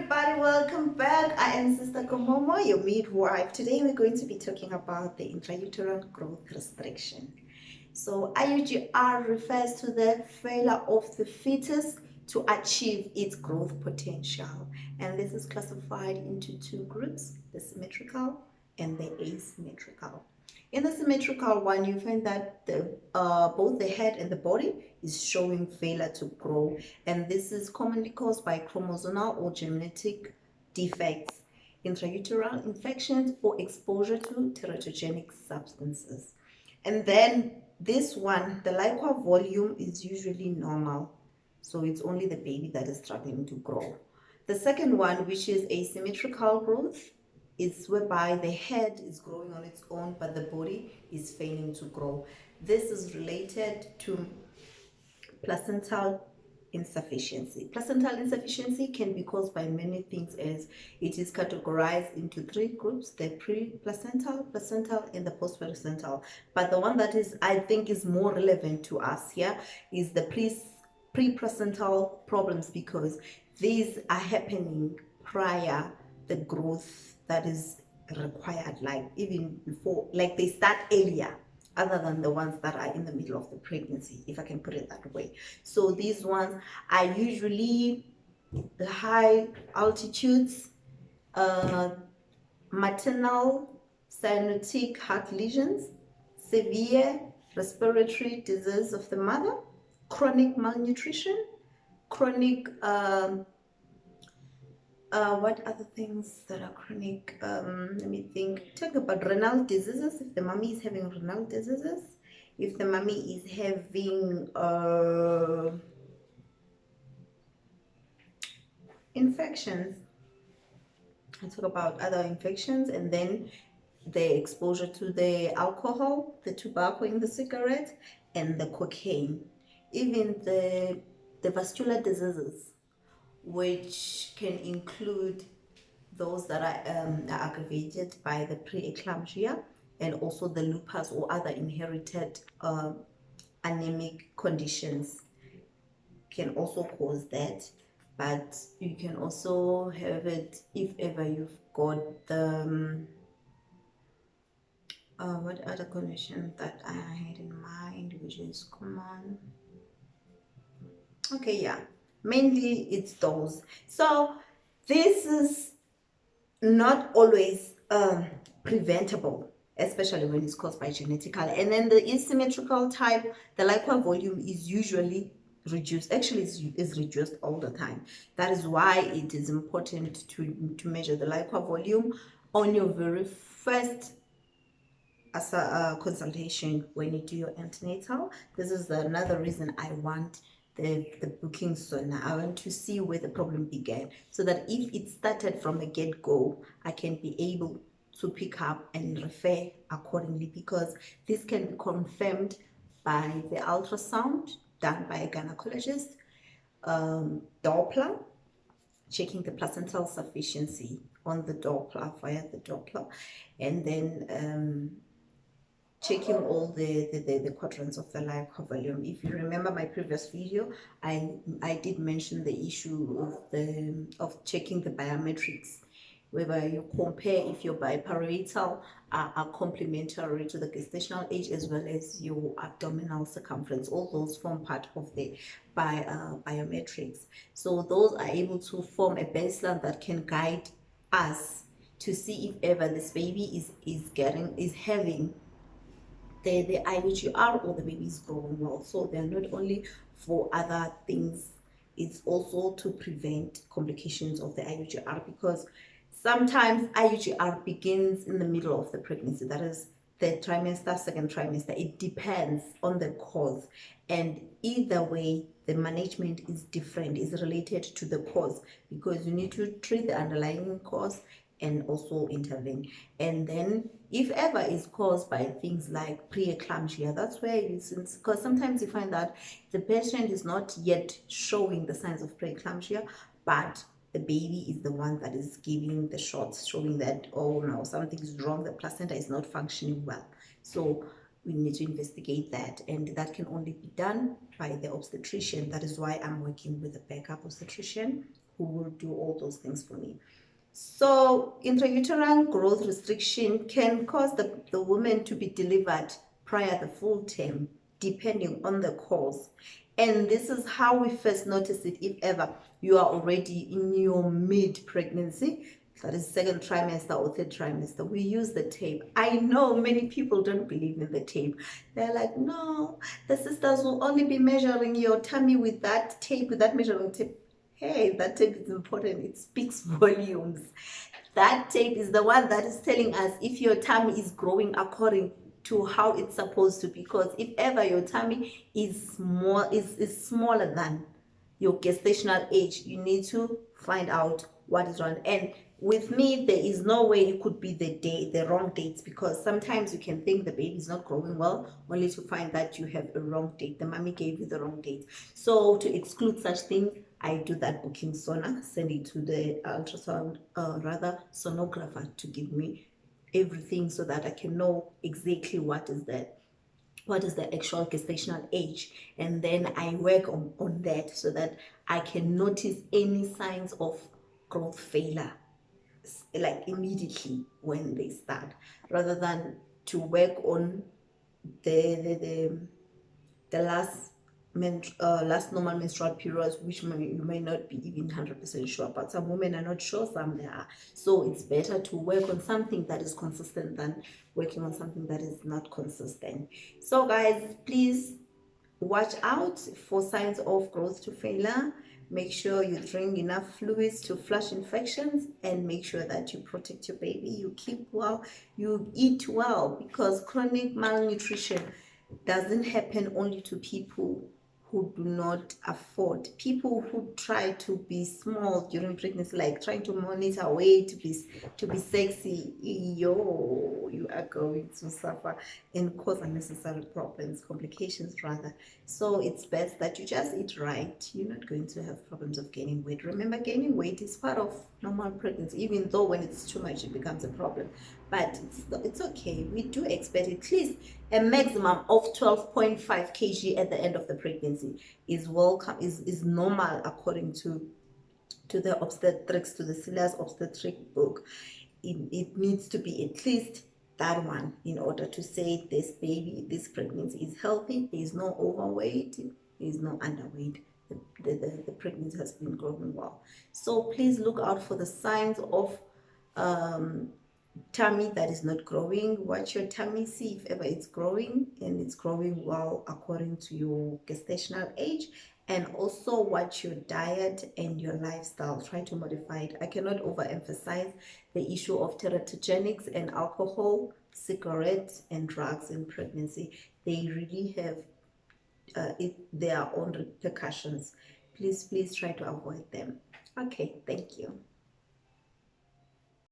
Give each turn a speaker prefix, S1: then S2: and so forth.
S1: everybody, welcome back. I am Sister Komomo, your midwife. Today we're going to be talking about the intrauterine growth restriction. So IUGR refers to the failure of the fetus to achieve its growth potential. And this is classified into two groups, the symmetrical and the asymmetrical. In the symmetrical one, you find that both the head and the body is showing failure to grow, and this is commonly caused by chromosomal or genetic defects, intrauterine infections, or exposure to teratogenic substances. And then this one, the liquor volume is usually normal, so it's only the baby that is struggling to grow. The second one, which is asymmetrical growth, is whereby the head is growing on its own, but the body is failing to grow. This is related to placental insufficiency. Placental insufficiency can be caused by many things, as it is categorized into three groups: the pre-placental, placental, and the post-placental. But the one that is, I think, is more relevant to us here is the pre-placental problems, because these are happening prior the growth that is required, like even before, like they start earlier other than the ones that are in the middle of the pregnancy, if I can put it that way. So these ones are usually high altitudes, maternal cyanotic heart lesions, severe respiratory disease of the mother, chronic malnutrition, chronic what other things that are chronic? Let me think. Talk about renal diseases. If the mommy is having renal diseases, if the mommy is having infections, I talk about other infections, and then the exposure to the alcohol, the tobacco in the cigarette, and the cocaine. Even the vascular diseases, which can include those that are aggravated by the preeclampsia, and also the lupus or other inherited anemic conditions can also cause that. But you can also have it if ever you've got the what other condition that I had in mind, which is common. Okay, yeah, mainly it's those. So this is not always preventable, especially when it's caused by genetical. And then the asymmetrical type, the liquor volume is usually reduced. Actually, is reduced all the time. That is why it is important to measure the liquor volume on your very first as a consultation when you do your antenatal. This is another reason I want the booking sooner. I want to see where the problem began, so that if it started from the get-go, I can be able to pick up and refer accordingly, because this can be confirmed by the ultrasound done by a gynecologist, Doppler, checking the placental sufficiency on the Doppler, via the Doppler, and then checking all the quadrants of the liquor volume. If you remember my previous video, I did mention the issue of checking the biometrics, whereby you compare if your biparatal are complementary to the gestational age as well as your abdominal circumference. All those form part of the biometrics. So those are able to form a baseline that can guide us to see if ever this baby is having the IUGR, or the baby is growing well. So they're not only for other things, it's also to prevent complications of the IUGR, because sometimes IUGR begins in the middle of the pregnancy, that is the trimester, second trimester. It depends on the cause, and either way the management is different, is related to the cause, because you need to treat the underlying cause and also intervene. And then if ever is caused by things like preeclampsia, that's where because sometimes you find that the patient is not yet showing the signs of preeclampsia, but the baby is the one that is giving the shots, showing that, oh no, something is wrong, the placenta is not functioning well. So we need to investigate that, and that can only be done by the obstetrician. That is why I'm working with a backup obstetrician who will do all those things for me. So intrauterine growth restriction can cause the woman to be delivered prior the full term, depending on the cause. And this is how we first notice it if ever you are already in your mid-pregnancy, that is second trimester or third trimester. We use the tape. I know many people don't believe in the tape. They're like, no, the sisters will only be measuring your tummy with that tape, with that measuring tape. Hey, that tape is important. It speaks volumes. That tape is the one that is telling us if your tummy is growing according to how it's supposed to, because if ever your tummy is smaller than your gestational age, you need to find out what is wrong. And with me, there is no way it could be the wrong dates, because sometimes you can think the baby is not growing well only to find that you have a wrong date. The mommy gave you the wrong date. So to exclude such things, I do that booking sona, send it to the ultrasound, rather sonographer, to give me everything so that I can know exactly what is the actual gestational age, and then I work on that so that I can notice any signs of growth failure like immediately when they start, rather than to work on the last normal menstrual periods, which you may not be even 100% sure, but some women are not sure, some they are. So it's better to work on something that is consistent than working on something that is not consistent. So guys, please watch out for signs of growth to failure. Make sure you drink enough fluids to flush infections, and make sure that you protect your baby, you keep well, you eat well, because chronic malnutrition doesn't happen only to people who do not afford. People who try to be small during pregnancy, like trying to monitor weight to be sexy, you are going to suffer and cause unnecessary problems, complications rather. So it's best that you just eat right. You're not going to have problems of gaining weight. Remember, gaining weight is part of normal pregnancy, even though when it's too much it becomes a problem. But it's okay. We do expect at least a maximum of 12.5 kg at the end of the pregnancy is welcome, is normal according to the obstetrics, to the Celia's obstetric book. It needs to be at least that one in order to say this pregnancy is healthy, there is no overweight, there is no underweight, the pregnancy has been growing well. So please look out for the signs of tummy that is not growing. Watch your tummy, see if ever it's growing and it's growing well according to your gestational age. And also watch your diet and your lifestyle. Try to modify it. I cannot overemphasize the issue of teratogenics and alcohol, cigarettes, and drugs in pregnancy. They really have their own repercussions. Please try to avoid them. Okay, thank you.